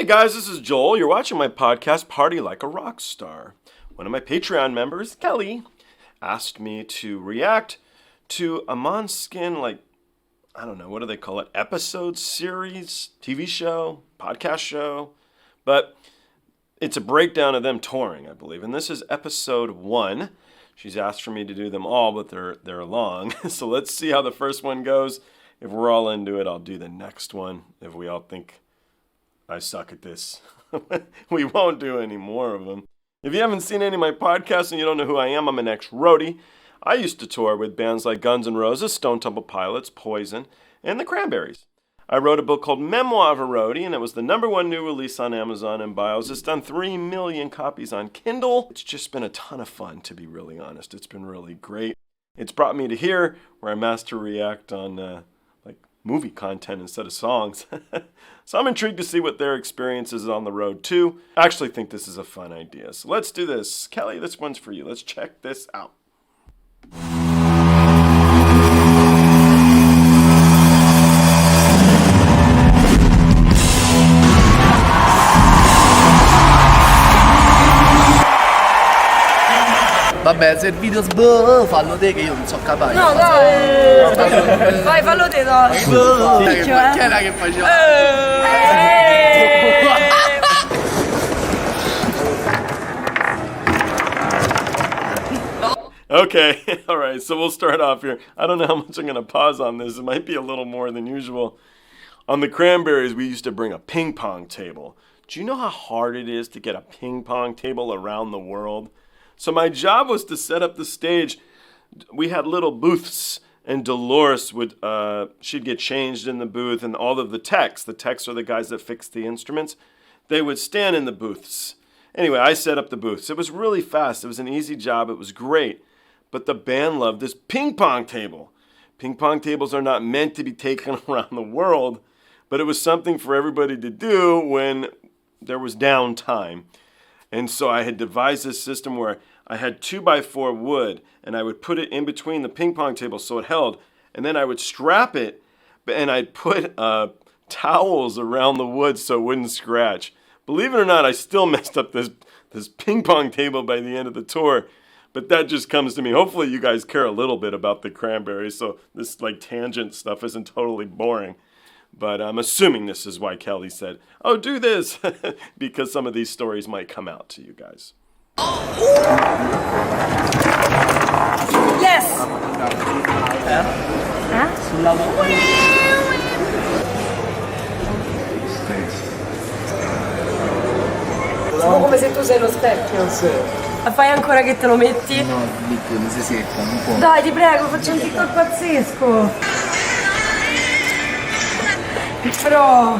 Hey guys, this is Joel. You're watching my podcast, Party Like a Rock Star. One of my Patreon members, Kelly, asked me to react to a Måneskin, I don't know, what do they call it? Episode series, TV show, podcast show. But it's a breakdown of them touring, I believe. And this is episode 1. She's asked for me to do them all, but they're long. So let's see how the first one goes. If we're all into it, I'll do the next one. If we all think I suck at this, we won't do any more of them. If you haven't seen any of my podcasts and you don't know who I am, I'm an ex-roadie. I used to tour with bands like Guns N' Roses, Stone Temple Pilots, Poison, and the Cranberries. I wrote a book called Memoir of a Roadie, and it was the #1 new release on Amazon and Bios. It's done 3 million copies on Kindle. It's just been a ton of fun, to be really honest. It's been really great. It's brought me to here, where I'm asked to react on movie content instead of songs. So I'm intrigued to see what their experience is on the road too. I actually think this is a fun idea. So let's do this. Kelly, this one's for you. Let's check this out. Vabbè, se il video fallo te che io non so capace. No, dai! Vai, fallo te, dai! Chi era che faceva? Okay, all right, so we'll start off here. I don't know how much I'm going to pause on this. It might be a little more than usual. On the Cranberries, we used to bring a ping pong table. Do you know how hard it is to get a ping pong table around the world? So my job was to set up the stage. We had little booths, and Dolores would, she'd get changed in the booth, and all of the techs are the guys that fix the instruments, they would stand in the booths. Anyway, I set up the booths. It was really fast. It was an easy job. It was great. But the band loved this ping pong table. Ping pong tables are not meant to be taken around the world, but it was something for everybody to do when there was downtime. And so I had devised this system where I had 2x4 wood, and I would put it in between the ping pong table so it held, and then I would strap it, and I'd put towels around the wood so it wouldn't scratch. Believe it or not, I still messed up this ping pong table by the end of the tour, but that just comes to me. Hopefully you guys care a little bit about the Cranberries, so this tangent stuff isn't totally boring. But I'm assuming this is why Kelly said, oh, do this, because some of these stories might come out to you guys. Yes! Sono come se tu sei lo specchio. Fai ancora che te lo metti? No, mi si secca, non può. Dai, ti prego, faccio un TikTok pazzesco. Però...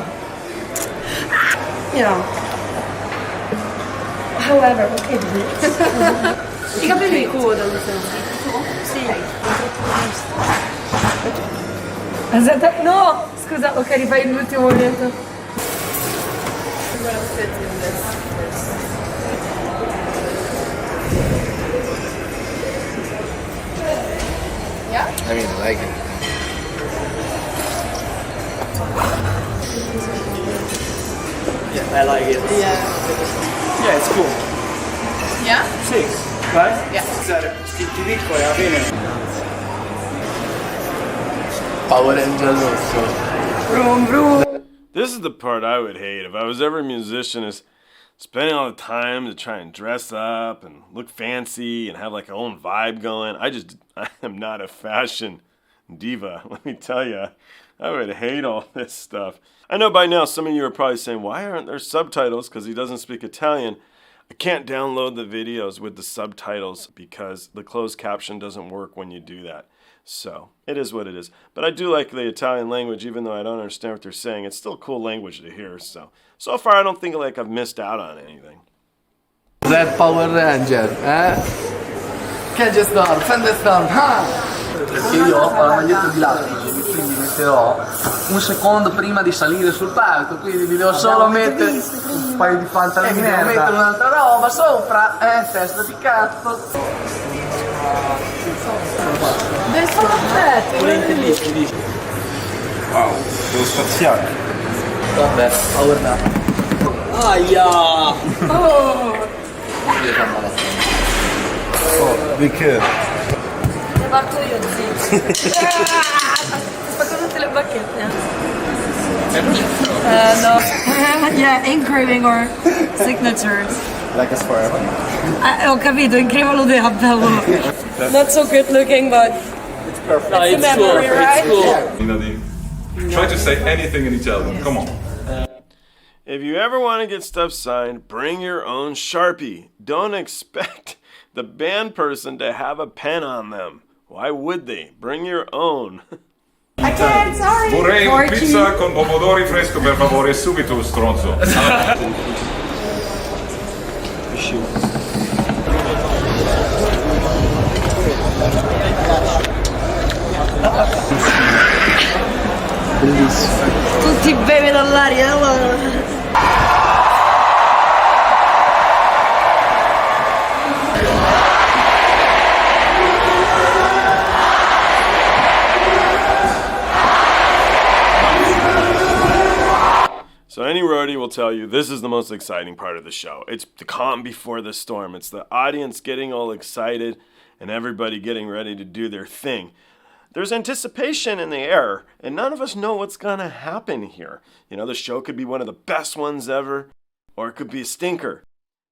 However, che dici? I capelli in coda, mi sembra. Sì. Aspetta, no! Scusa, ok, rifai l'ultimo momento. I mean, I like it. Yeah, I like it. Yeah, it's cool. Yeah? 6, right? Yeah. Ti dico, va bene. Power Ranger rosso. Vroom, vroom. This is the part I would hate if I was ever a musician, is spending all the time to try and dress up and look fancy and have a own vibe going. I am not a fashion diva, let me tell you. I would hate all this stuff. I know by now some of you are probably saying, why aren't there subtitles? Because he doesn't speak Italian. I can't download the videos with the subtitles because the closed caption doesn't work when you do that. So, it is what it is. But I do like the Italian language, even though I don't understand what they're saying. It's still a cool language to hear, so far I don't think I've missed out on anything. Red Power Ranger, Cage Storm, Thunderstorm, Perché io ho la maglietta di lattice, quindi metterò un secondo prima di salire sul palco, quindi mi devo solo mettere un paio di pantaloni e mi devo mettere un'altra roba sopra, testa di cazzo. Dove sono affetti? Wow, devo spaziare. Vabbè, guarda. Aia! Oh, Di che? ne parto io, zitto. Spacco tutte le bacchette. No. Yeah, engraving or signatures. Like us forever. Ho capito, increvolo de bello. Not so good looking, but It's perfect. No, it's memory, cool, right? it's cool. Nadine, try to say anything in Italian. Come on. If you ever want to get stuff signed, bring your own Sharpie. Don't expect the band person to have a pen on them. Why would they? Bring your own. I can't, sorry. Vorrei un Porky. pizza con pomodori fresco, per favore, subito, stronzo. Tutti beve dall'aria. So any roadie will tell you this is the most exciting part of the show. It's the calm before the storm. It's the audience getting all excited and everybody getting ready to do their thing. There's anticipation in the air, and none of us know what's gonna happen here. You know, the show could be one of the best ones ever, or it could be a stinker,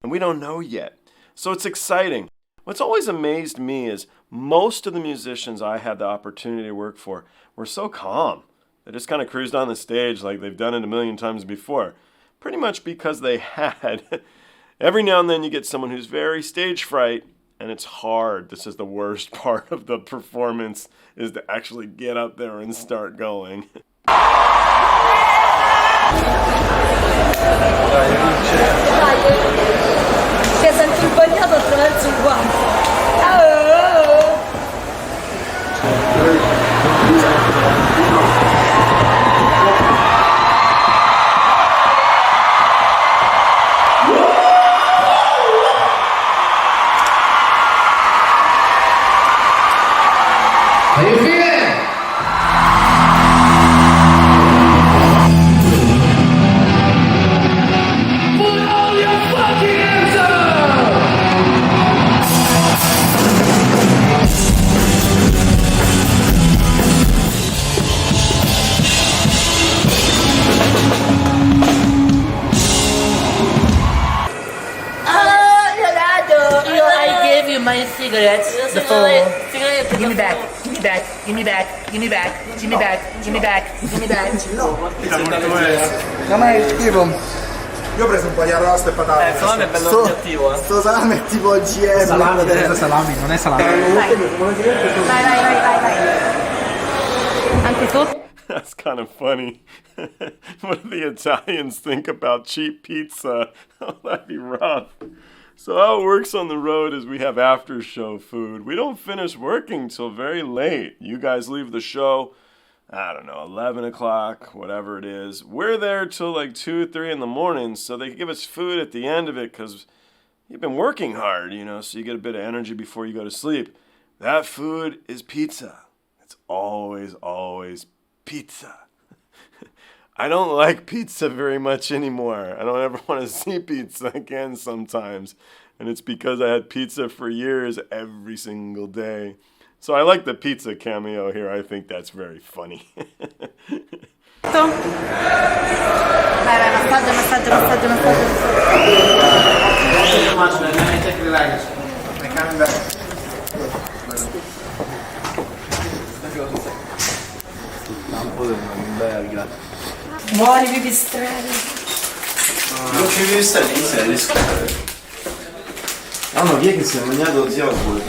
and we don't know yet. So it's exciting. What's always amazed me is most of the musicians I had the opportunity to work for were so calm. They just kind of cruised on the stage like they've done it a million times before. Pretty much because they had. Every now and then you get someone who's very stage fright, and it's hard. This is the worst part of the performance, is to actually get up there and start going. Si è sempre impagnato attraverso il guanto. Are you feeling? Put all your fucking hands up! I gave you my cigarettes. The phone. Give me back. Give me back. Give me back. Give me back. Give me back. Give me back. Give me back. No, ma è tipo. Io ho preso un po' di arrosto e patate. Il salame è bello cattivo, eh. Sto salame è tipo GM. Salame deve salami, non è salame. Vai. Anche tu? That's kind of funny. What do the Italians think about cheap pizza? Oh, that'd be rough. So how it works on the road is we have after show food. We don't finish working till very late. You guys leave the show, I don't know, 11 o'clock, whatever it is. We're there till like 2, 3 in the morning, so they give us food at the end of it because you've been working hard, you know, so you get a bit of energy before you go to sleep. That food is pizza. It's always pizza. I don't like pizza very much anymore. I don't ever want to see pizza again sometimes. And it's because I had pizza for years every single day. So I like the pizza cameo here. I think that's very funny. Vai, massaggio. Buoni pipistrelli. Non ci devi stare iniziare le scale. Ah no, chi è che si è mangiato zio Oswald?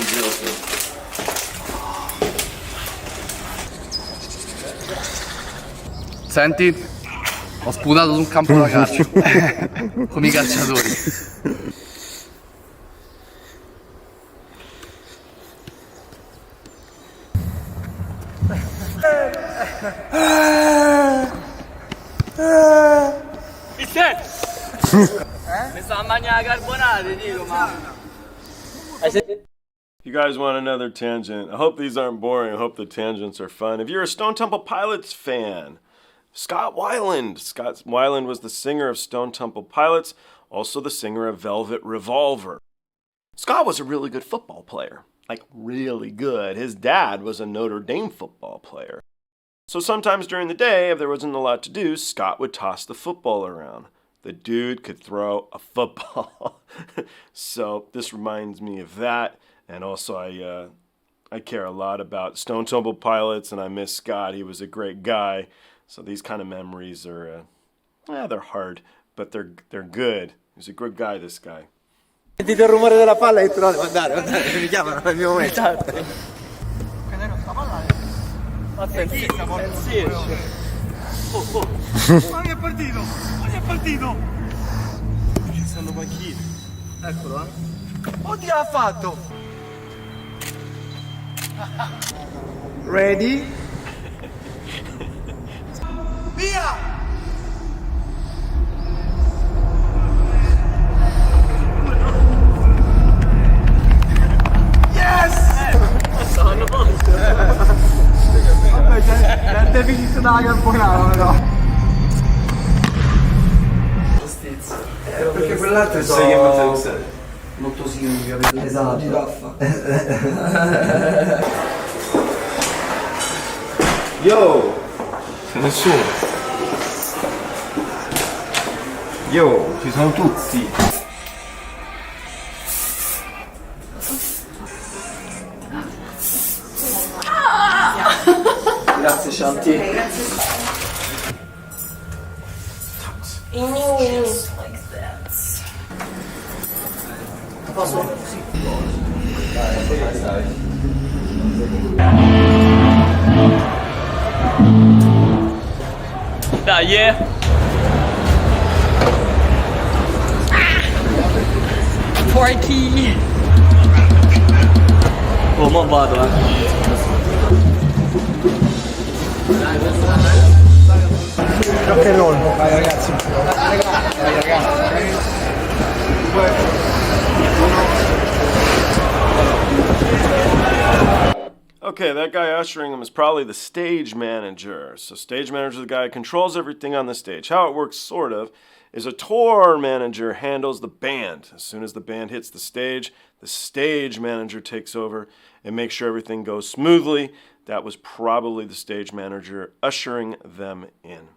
Zio Oswald. Senti, ho sputato sul campo da calcio. Come i calciatori. Mi sta a mangiare carbonate, dico, ma... You guys want another tangent? I hope these aren't boring. I hope the tangents are fun. If you're a Stone Temple Pilots fan, Scott Weiland. Scott Weiland was the singer of Stone Temple Pilots, also the singer of Velvet Revolver. Scott was a really good football player, like really good. His dad was a Notre Dame football player. So sometimes during the day, if there wasn't a lot to do, Scott would toss the football around. The dude could throw a football. So this reminds me of that. And also I care a lot about Stone Temple Pilots, and I miss Scott. He was a great guy. So these kind of memories are, they're hard, but they're good. He's a good guy, this guy. Sentite il rumore della palla e però devo andare, mi chiamano nel mio momento. Ogni è partito! Ogni è partito! Ci stanno panchine. Eccolo, Oddio ha fatto! Ready? Via! Vabbè, c'è il deficit della carbonara però. Perché quell'altro sai che materia sei? Molto simili, capito? Esatto. Giraffa. Yo! Nessuno. Yo, ci sono tutti. Grazie Shanti. Posso? Dai, Porky! Oh, ma vado, Rock and roll. Vai ragazzi. Vai ragazzi. Okay, that guy ushering him is probably the stage manager. So stage manager is the guy who controls everything on the stage. How it works, sort of, is a tour manager handles the band. As soon as the band hits the stage manager takes over and makes sure everything goes smoothly. That was probably the stage manager ushering them in.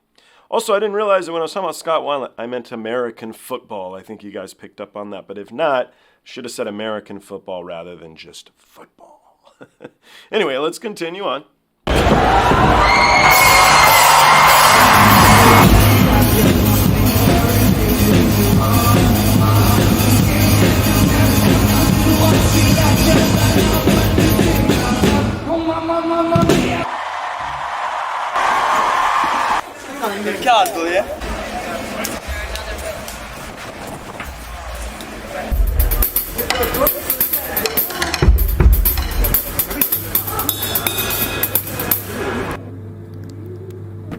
Also, I didn't realize that when I was talking about Scott Weiland, I meant American football. I think you guys picked up on that. But if not, I should have said American football rather than just football. Anyway, let's continue on. Il caldo,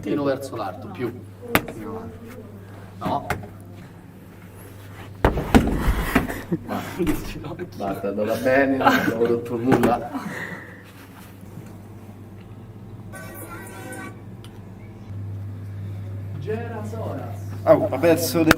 Tiro verso l'alto, più. No. Basta, è andata bene, non avevo detto nulla. Oh, ha perso dei...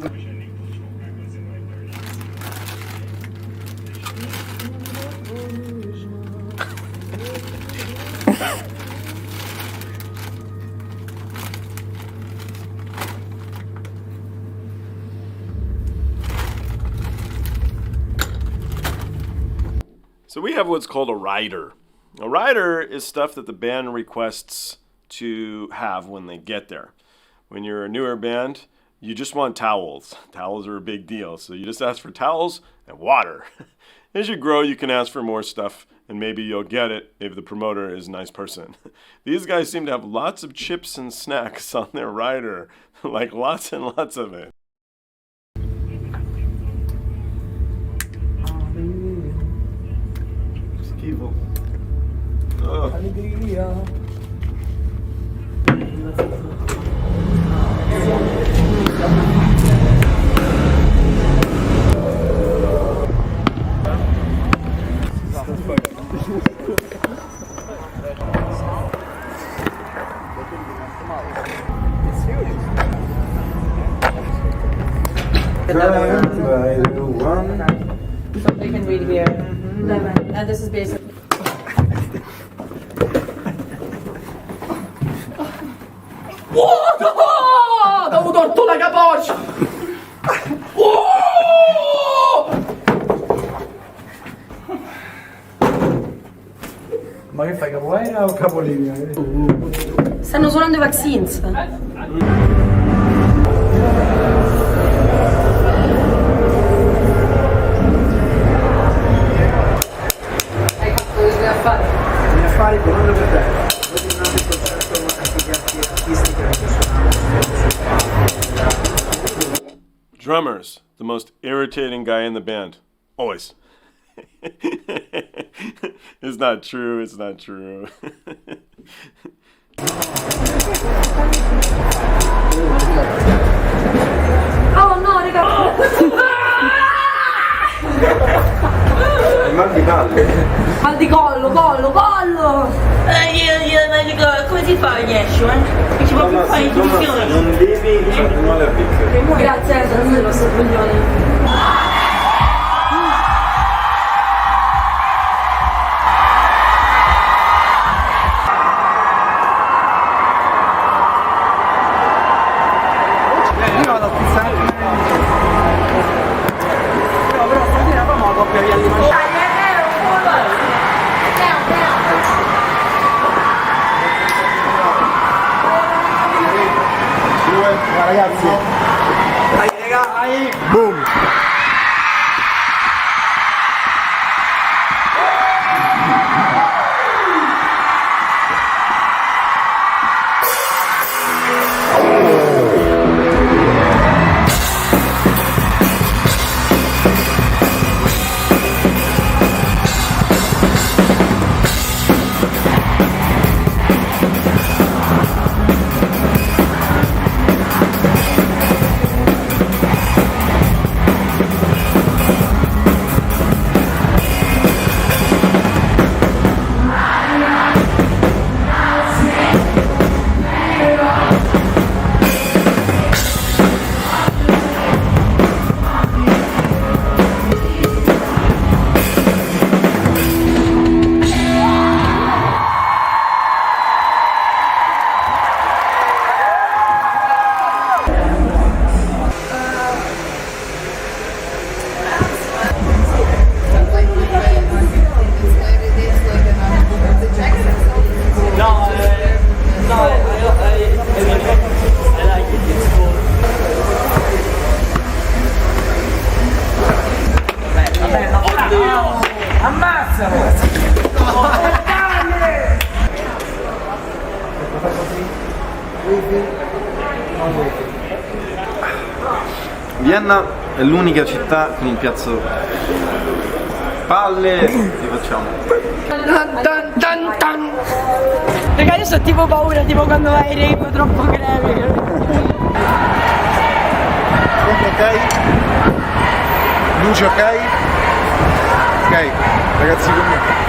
So we have what's called a rider. A rider is stuff that the band requests to have when they get there. When you're a newer band, you just want towels. Towels are a big deal, so you just ask for towels and water. As you grow, you can ask for more stuff, and maybe you'll get it if the promoter is a nice person. These guys seem to have lots of chips and snacks on their rider, like lots and lots of it. Schifo. So they can read here. And this is basic. Oh, ho torto la capoccia! Ma che fai, capoeira o capolinea? Stanno suonando i vaccines. Affari con quello per te. Drummers, the most irritating guy in the band. Always. It's not true, it's not true. Oh no, raga! Mal di palle. Mal di collo! Come si fa Yeshu, Che ci può più fare intuizione? Non devi continuare a piccare. Grazie, sono io, sto coglione. Io vado a pizzare. Però stasera famo la coppia via di mangiare. Ragazzi, dai raga, dai, boom. Vienna è l'unica città con un piazzo palle che facciamo. Raga, io ho tipo paura, tipo quando vai ai rave troppo grevi. Ok? Luce ok? Ok, ragazzi con me.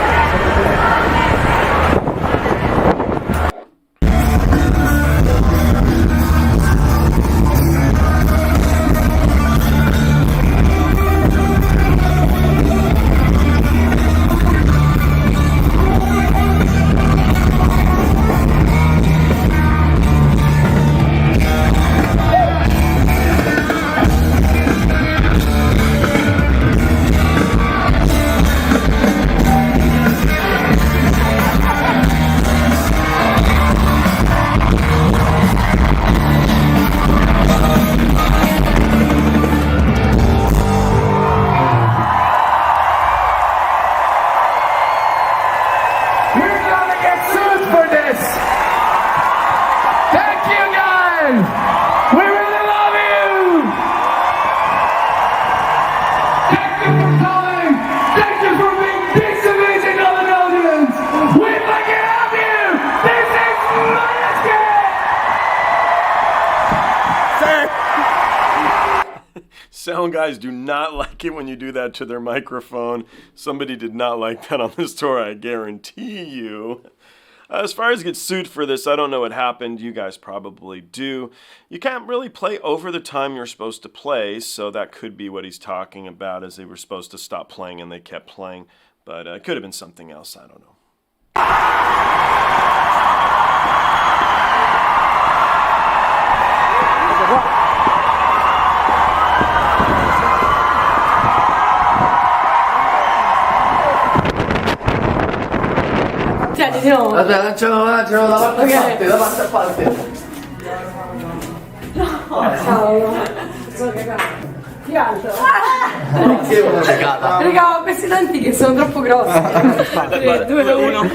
Sound guys do not like it when you do that to their microphone. Somebody did not like that on this tour, I guarantee you. As far as get sued for this, I don't know what happened. You guys probably do. You can't really play over the time you're supposed to play, so that could be what he's talking about, as they were supposed to stop playing and they kept playing. But it could have been something else, I don't know. Tieni, di nuovo. Aspetta, lancialo da parte a parte. Ciao. Sono cagato. Più alto. Che una cagata. Raga, ho questi denti che sono troppo grossi. 3, 2, 1.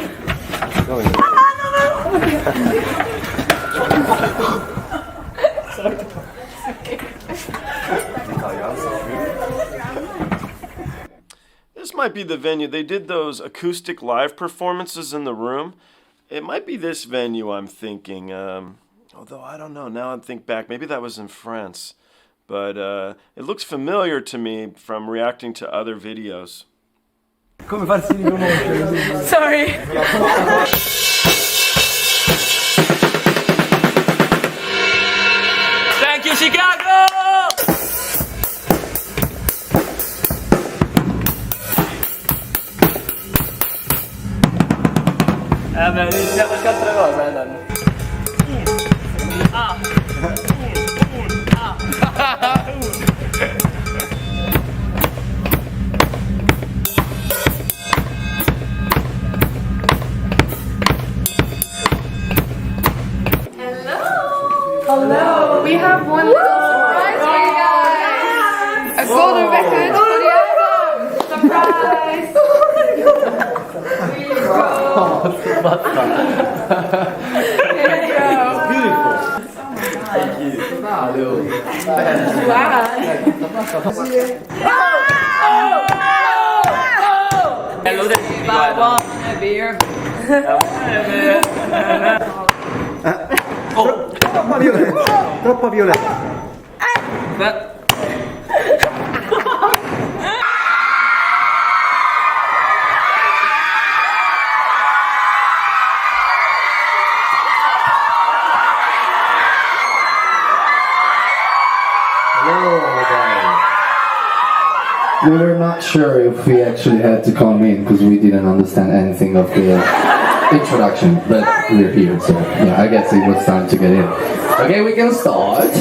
This might be the venue. They did those acoustic live performances in the room. It might be this venue I'm thinking. Although I don't know. Now I think back. Maybe that was in France. But it looks familiar to me from reacting to other videos. Come farsi riconoscere? Sorry. Thank you, Chicago! Beh, iniziamo qualche altra cosa, Danny. Hello. We have one little surprise for you guys. A golden record for the album. Surprise. Bello del Troppa violenza. Troppa violenza. We were not sure if we actually had to come in because we didn't understand anything of the introduction, but we're here, so yeah, I guess it was time to get in. Okay, we can start.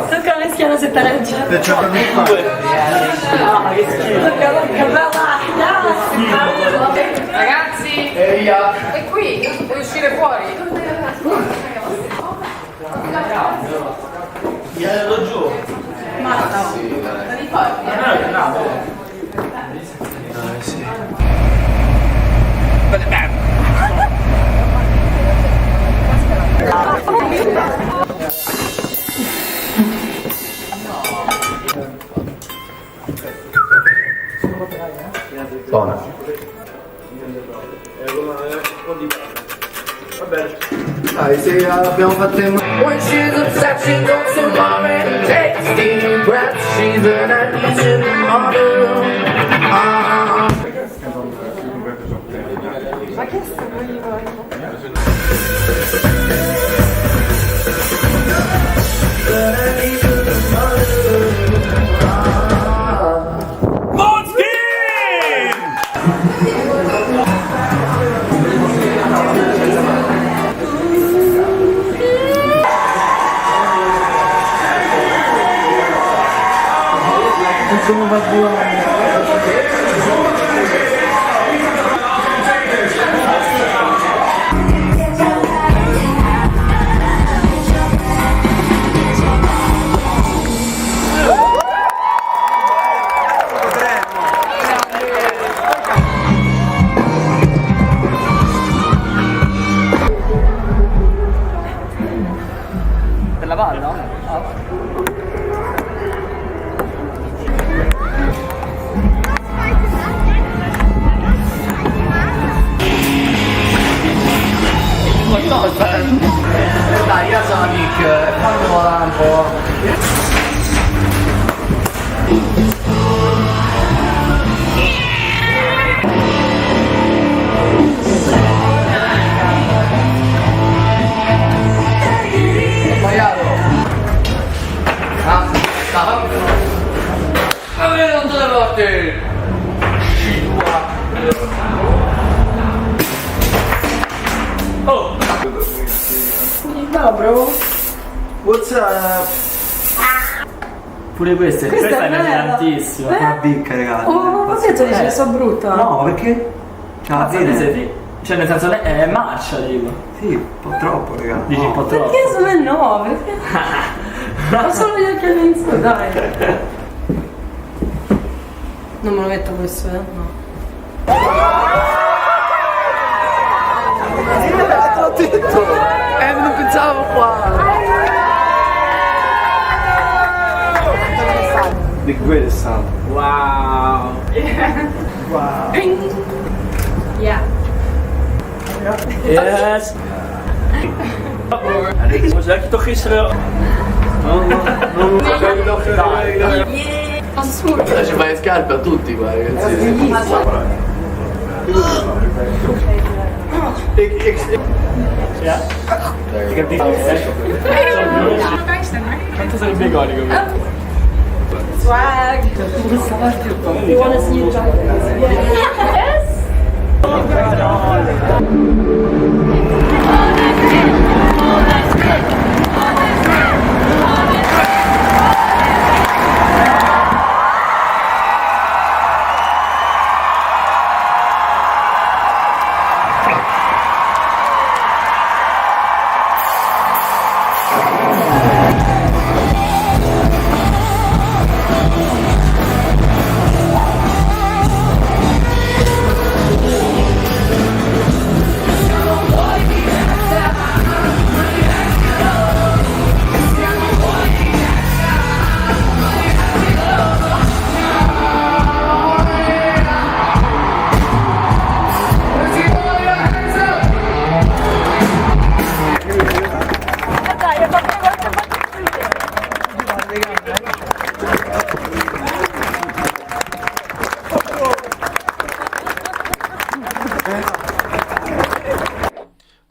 Tocca a Meschiano se tareggia. Che Ragazzi, è qui, puoi uscire fuori. Glielo giù. Ma no, li porti? Buona. Dai, se abbiamo fatto When she's upset, she goes to mommy. Takes deep breaths, she's an ambition model. Ma che sono io? Per la palla? qualcosa. Dai, io sono Nick, fammi volare un po'. Sbagliato. Avere non te le porti. Oh. No, bro. What's up? Pure questa è bella. tantissimo. Una bicca, ragazzi. Oh, ma perché tu dici che sono brutta? No, perché? Cazzo, cioè nel senso lei è marcia, dico. Sì, un po' troppo, ragazzi. Dici un po' troppo. Perché sono il 9? Ho solo gli occhiali in su, dai. Non me lo metto questo, no. Non pensavo qua. The greatest sound. Wow. Wow. Yeah. Yes. Hoe zeg je toch gisteren? Assurdo. Ci fai scarpe a tutti qua, ragazzi. Ja? Ik heb die Quanto sei bigonico? Swag. You wanna see you try? Yes.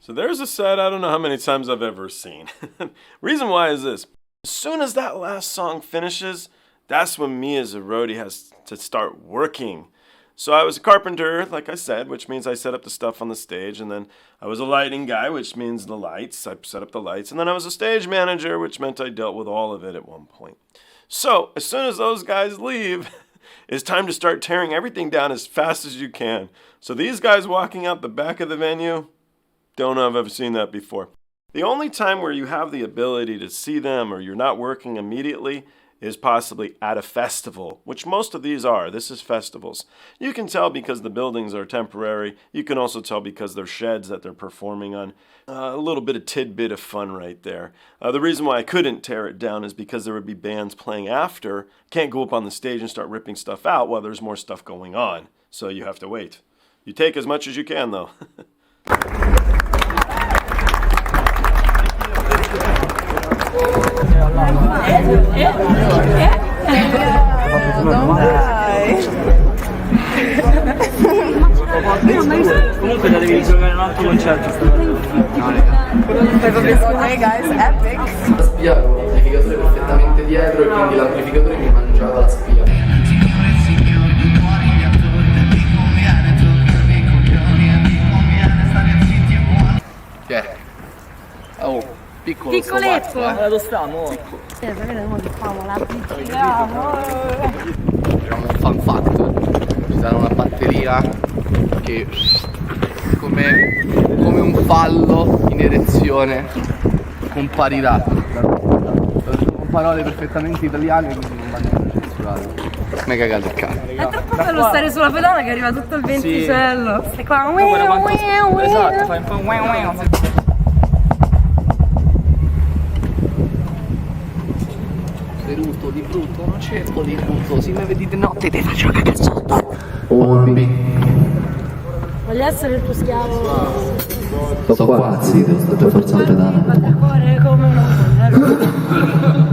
So there's a set I don't know how many times I've ever seen. Reason why is this. As soon as that last song finishes, that's when me as a roadie has to start working. So I was a carpenter, like I said, which means I set up the stuff on the stage, and then I was a lighting guy, which means the lights. I set up the lights, and then I was a stage manager, which meant I dealt with all of it at one point. So as soon as those guys leave, it's time to start tearing everything down as fast as you can. So these guys walking out the back of the venue, don't know if I've ever seen that before. The only time where you have the ability to see them or you're not working immediately is possibly at a festival, which most of these are. This is festivals. You can tell because the buildings are temporary. You can also tell because they're sheds that they're performing on. A little bit of tidbit of fun right there. The reason why I couldn't tear it down is because there would be bands playing after. Can't go up on the stage and start ripping stuff out while there's more stuff going on. So you have to wait. You take as much as you can though. Comunque la devi giocare un altro concerto Hey guys, epic. La spia con l'amplificatore perfettamente dietro e quindi l'amplificatore mi mangiava la spia. Oh, piccolo. Piccoletto. Dove stiamo? Abbiamo un fun fact, ci sarà una batteria che come un fallo in erezione comparirà con parole perfettamente italiane, quindi non vanno censurato. Mega cagato il cane. È troppo bello stare sulla pedana che arriva tutto il venticello. Stai qua. Esatto, fai un po' wow. Di brutto, non cerco di brutto, se mi vedi di notte ti faccio una cazzo sotto. Voglio essere il tuo schiavo. Sto qua, zitto, per forza il pedale. Va da cuore come un uomo.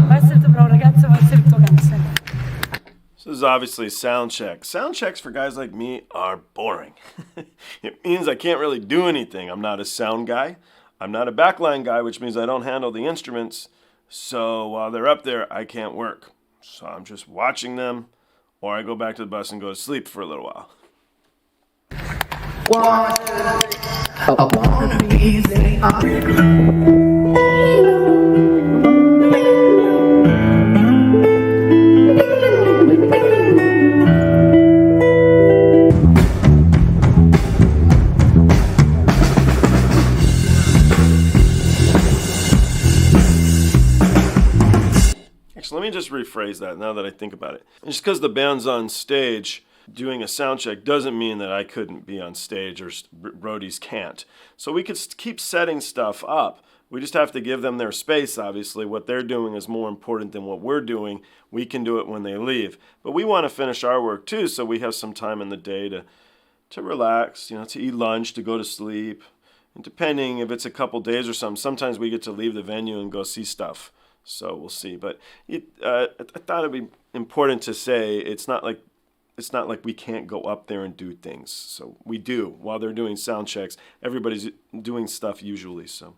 Può essere il tuo bravo ragazzo, può essere il tuo canzone. This is obviously sound check. Sound checks for guys like me are boring. It means I can't really do anything. I'm not a sound guy. I'm not a backline guy, which means I don't handle the instruments. So while they're up there, I can't work. So I'm just watching them, or I go back to the bus and go to sleep for a little while. Actually, let me just rephrase that now that I think about it. Just because the band's on stage doing a sound check doesn't mean that I couldn't be on stage or roadies can't. So we could keep setting stuff up. We just have to give them their space, obviously. What they're doing is more important than what we're doing. We can do it when they leave. But we want to finish our work too, so we have some time in the day to relax, you know, to eat lunch, to go to sleep. And depending if it's a couple days or something, sometimes we get to leave the venue and go see stuff. So we'll see. But I thought it'd be important to say it's not like we can't go up there and do things. So we do. While they're doing sound checks, everybody's doing stuff usually. So.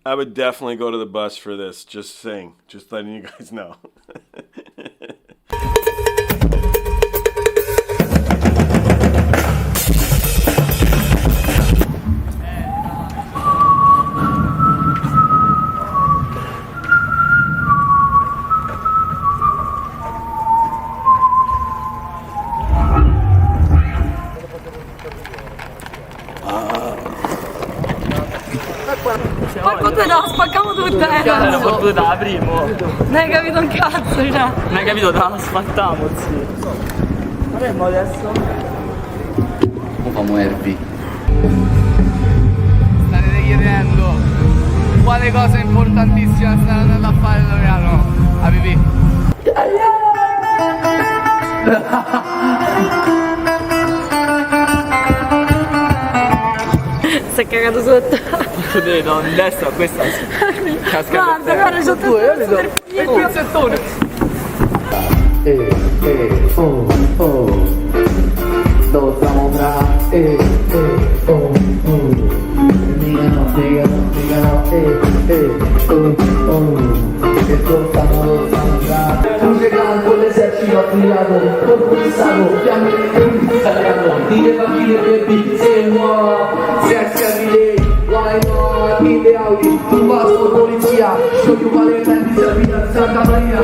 I would definitely go to the bus for this, just saying, just letting you guys know. Porco te no, spacchiamo tutte! Era proprio da primo. Non hai capito un cazzo, cioè! Non hai capito, da asfaltamo, sì. Avremmo adesso. Come muovervi? State chiedendo quale cosa importantissima stanno andando a fare Loredano? A pipì. Si è cagato sotto! Vedete, no, in destra, questa casca. Guarda, c'ho due, io vedo il pizzettone. Oh. Dove siamo tra? Oh. Digano, che lo stanno tra. Luce calco, l'esercito affilato, colpo di sago, fiamme di stagliano, dire bambine baby, se muovo, se accendili, why not, in the Audi, tu vasto polizia, sciogli un valente, si abita in Santa Maria.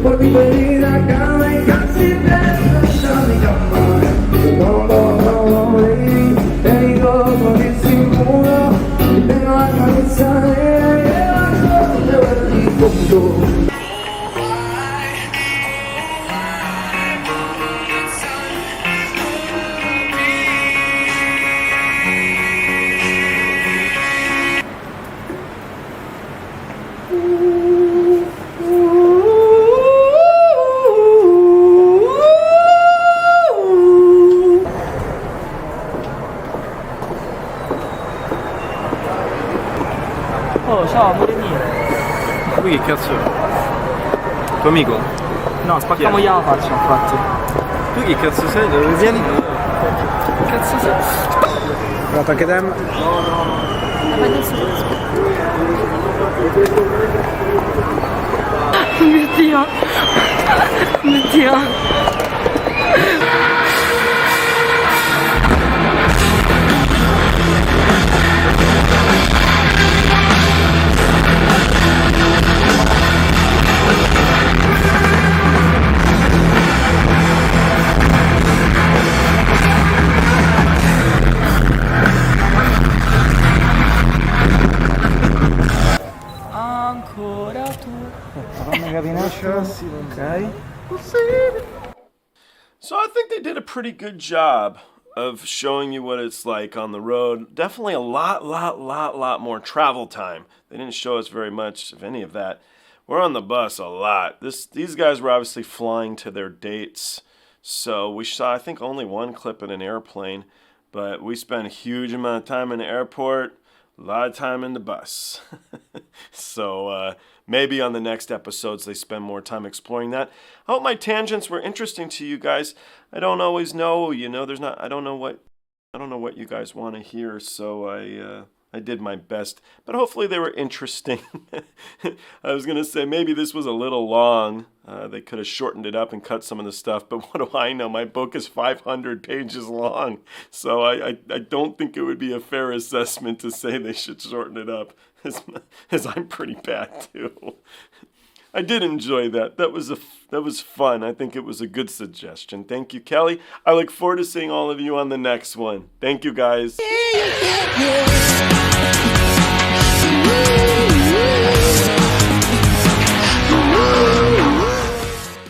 Por mi venida acá me casi Oh, ciao, amore mio. Lui che cazzo è? Tuo amico? No, spacchiamo la faccia, infatti. Tu che cazzo sei? Dove vieni? Che cazzo sei? Pronto anche te? Mio Dio. Mio Dio. Ancora tu. Ok. So I think they did a pretty good job of showing you what it's like on the road. Definitely a lot more travel time. They didn't show us very much of any of that. We're on the bus a lot. These guys were obviously flying to their dates. So we saw, I think, only one clip in an airplane. But we spent a huge amount of time in the airport, a lot of time in the bus. So maybe on the next episodes they spend more time exploring that. I hope my tangents were interesting to you guys. I don't always know, I don't know what you guys want to hear, so I did my best. But hopefully they were interesting. I was going to say maybe this was a little long. They could have shortened it up and cut some of the stuff, but what do I know? My book is 500 pages long, so I don't think it would be a fair assessment to say they should shorten it up, as I'm pretty bad too. I did enjoy that. That was fun. I think it was a good suggestion. Thank you, Kelly. I look forward to seeing all of you on the next one. Thank you, guys.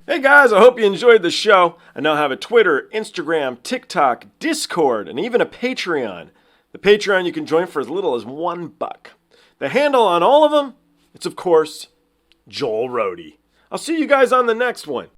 Hey guys, I hope you enjoyed the show. I now have a Twitter, Instagram, TikTok, Discord, and even a Patreon. The Patreon you can join for as little as $1. The handle on all of them, it's of course Joel Roadie. I'll see you guys on the next one.